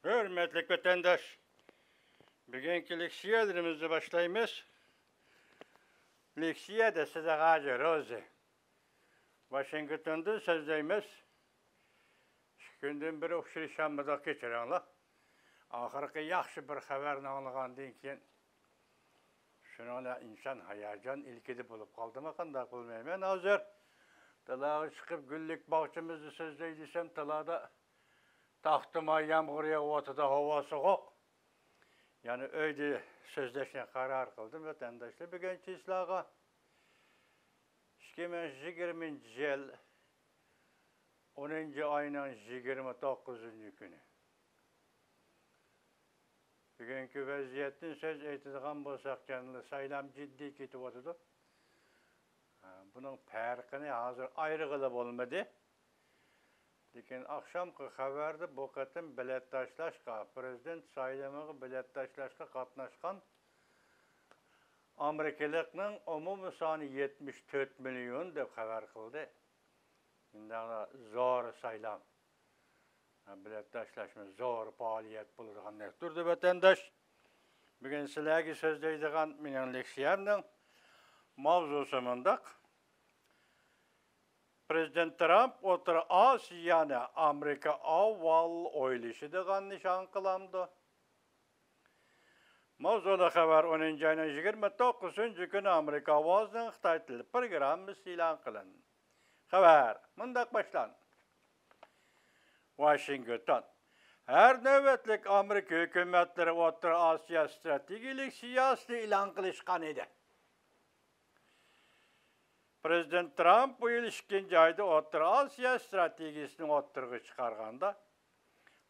Hürmetli vatandaş, bugünkü leksiyalarımızı başlayımız. Leksiya da size gacı rozi. Washington'da sözleyimiz. Gündün bir okşiri şambıda geçirenler. Ahırkı yaxşı bir haberini anlığandın ki, şuna insan hayacan ilkidi bulup kaldı mı kanda kılmayayım. Ben hazır, talağı çıkıp güllük bahçımızı sözleydiysem, talada tahtıma yağmurya otıda havası yok. Yani öyle sözleşme karar kıldım vatandaşlar. Bugünkü islaha 2020 yıl 10. ayının 29. günü. Bugünkü vaziyetin söz eytidiğen bolsak canlı saylam ciddi ketip oturdu. Bunun farkını hazır ayrı kılıp olmadı. Lekin akşamki haberde bu katın biletdaşlaşka, prezident saylamığı biletdaşlaşka katnaşkan Amerikalıkның umumi sani 74 milyon deb haber kıldı. Şimdi zor saylam. Biletdaşlaşma zor faaliyet bulurgan nekturdu vatandaş. Bugün sizlerge sözleydiğen menen leksiyamның mavzusu mındak. Prezident Trump otur Asiyani Amerika avval oylışı degan nişan kılamdı. Mavzuda haber 10. ayının 29. günü Amerika avazının Xitay tili programı ilan kılın. Haber, mındak başlan. Washington. Her nöbetlik Amerika hükümetleri otur Asya stratejilik siyasi ilan kılışkan idi. Prezident Trump bu yıl 2. ayda Orta Asya stratejisini oturgu çıkarganda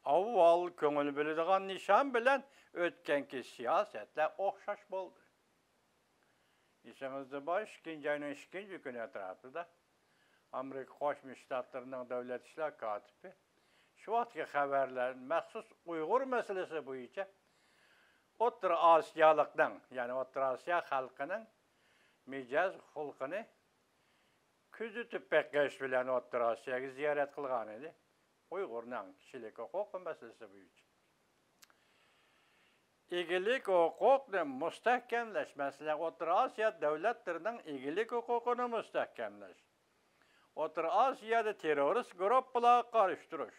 avval köngül bildiğin nişan bilen ötkenki siyasetle okşaş boldu. İşimizde baş 2. ayının 2. günü etrafında Amerika Koşmuş Ştatlarının Devlet İşler Katibi şu vatki haberlerin məxsus Uygur meselesi boyunca Orta Asyalıktan yani Orta Asya halkının micaz hulkını küzütüp bekleş bilen Orta Asya'yı ziyaret kılgan idi. Uygur'un kişilik hukuk meselesi boyunca. İgilik hukukunu müstehkemleş. Mesela Orta Asya devletlerinin igilik hukukunu müstehkemleş. Orta Asya'da terörist grupla karıştırış.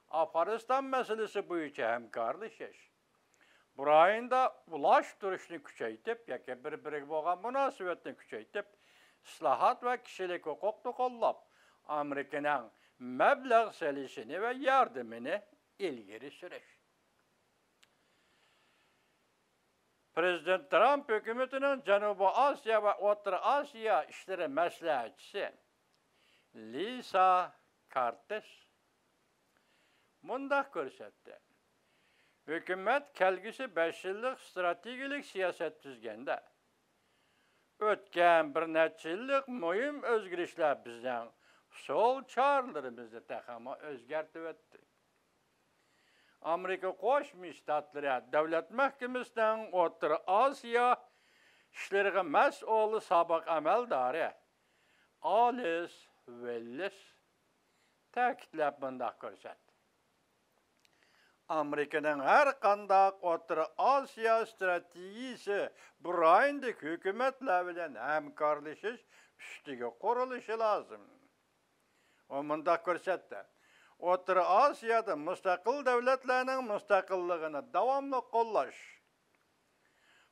Afganistan meselesi boyunca hemkarlaşış. Burayında ulaştırışını küçeytip, yaki birbirine boğan münasebetini küçeytip, islahat ve kişilik hukukunu kollap, Amerika'nın meblağ selişini ve yardımını ilgiri sürüş. Prezident Trump hükümetinin Canubu Asya ve Orta Asya işleri məsləhətçisi Lisa Kartes mundaq görsetdi. Hükümet kelgisi 5 yıllık stratejilik siyaset düzgende. Ötken bir neçə yıllık mühim özgürüşler bizden sol çağrılarımızı təxama özgertip etdi. Amerika Koşmuş Ştatları Devlet Mahkemesi'nden Orta Asya işlerine məsul sabık əməldarı Alice Wells təkidləb mındaq görsətdi. Amerika'nın her kandak Orta Asya stratejisi burayındaki hükümetlerle hemkarlaşış üstüge kuruluşu lazım. O mındak görsetdi. Orta Asya'da müstakil devletlerinin müstakillığını devamlı kollaş.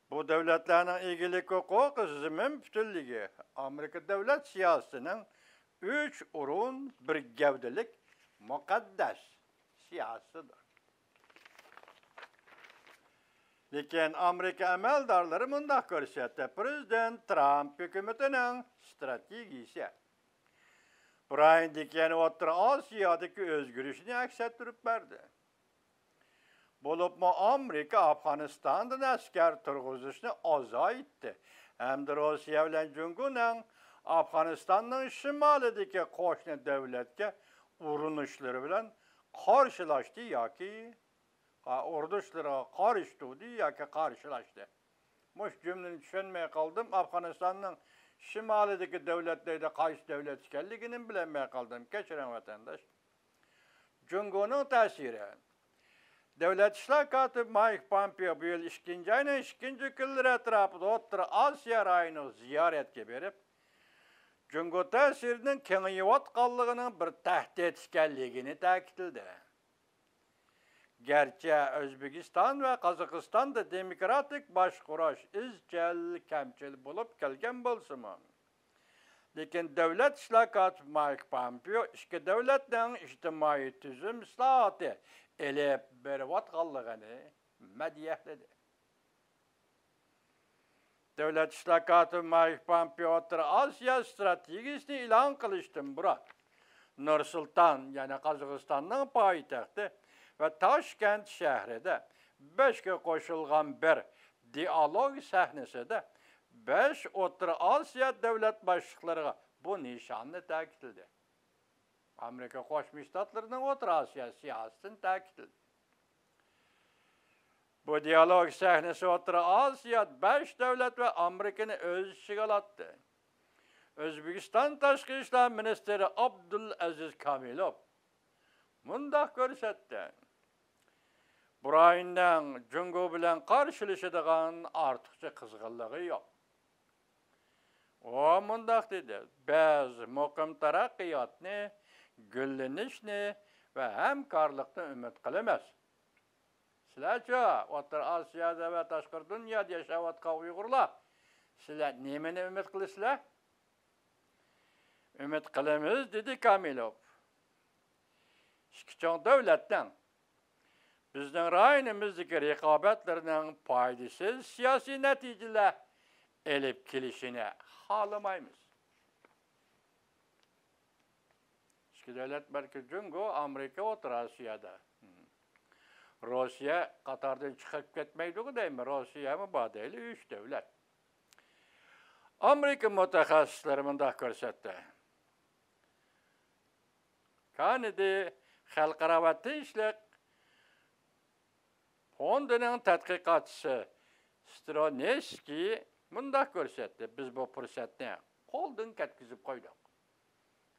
Bu devletlerin ilgilik hukuku zimin bütünlüğü Amerika devlet siyasetinin 3 urun bir gevdelik mukaddes siyasıdır. Lekin Amerika əməldarları mındaq görsetdi. Prezident Trump hükümetinin stratejisi. Burayındaki yani Orta Asya'daki özgürlüğünü aks ettirip verdi. Bolup mu Amerika Afganistan'dan asker turguzuşunu azayttı. Hem de Rusya ile Cumhur'un Afganistan'ın şimalideki koşnu devletke urunuşları bilen karşılaştı ya ki orduşlara karıştırdı ya ki karşılaştı. Muş cümleni düşünmeye kaldım. Afganistan'ın şimalideki devletlerde kayısı devlet ikenliginin bilemeye kaldım. Geçiren vatandaş. Cumhur'un tesiri. Devlet İşler Katibi Mike Pompeo bu yıl 2. ayının 2. günleri etrafında Orta Asya rayını ziyaretke berip, Cungo təsirinin kengiyip atqanlığının bir təhdid etkənligini ta'kidledi. Gerçi Özbekistan ve Kazakistan'da demokratik başkuruş izcil kemçil bulup kelgen bolsunmu. Lekin devlet islahatı Mike Pompeo iki devletlerin ictimai tüzüm islahatı elep berip atqanlığını mediyehledi. Devlet islahatı Mike Pompeo Orta Asya stratejisini ilan kılıştım bura. Nur-Sultan yani Kazakistan'ın payitahtı ve Taşkent şehrinde 5'e koşulgan bir diyalog sahnasida 5 Orta Asya devlet başlıklarına bu nişanını ta'kidledi. Amerika Qo'shma Shtatlarining Orta Asya siyasetini ta'kidledi. Bu diyalog sahnasi Orta Asya 5 devlet ve Amerika'nı öz içine alattı. Özbekistan Tashqi ishlar ministri Abdulaziz Kamilov mundaq ko'rsatdi. Burayından Cungo bilan qarshilashadigan ortiqcha qizg'inligi yo'q. O mundaq dedi. Biz muqim taraqqiyotni, gullanishni va hamkorlikni umid qilamiz. Sizlarcha O'rta Osiyoda va tashqi dunyoda yashayotgan Uyg'urlar, sizlar nimani umid qilasizlar? Umid qilamiz dedi Kamilov. İki çoğun devletten bizden rayonimizdeki rekabetlerinden faydasız siyasi neticeler elip kelişine halamayız. İki devlet belki Cungo, Amerika, Orta Asya'da. Rusya Katar'dan çıkıp gitmeydi değil mi? Rusya mı badaylı 3 devlet. Amerika mütehassisleri mundaq ko'rsatdi. Kanada Xalqaro tinchlik fondining tadqiqotchisi Stronevskiy mundaq ko'rsatdi. Biz bu fursatni qo'ldan ketkizib qo'ydik.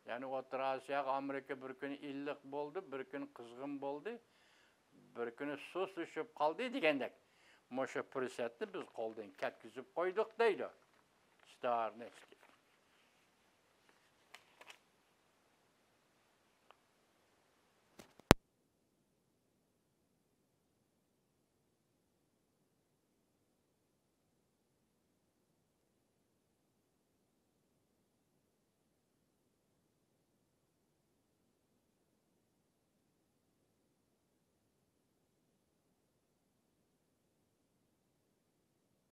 Ya'ni O'rta Osiyoga Amerika bir kun illiq bo'ldi, bir kun qizg'in bo'ldi, bir kun suv tushib qoldi degandek. Mana shu fursatni biz qo'ldan ketkizib qo'ydik deydi Stronevskiy.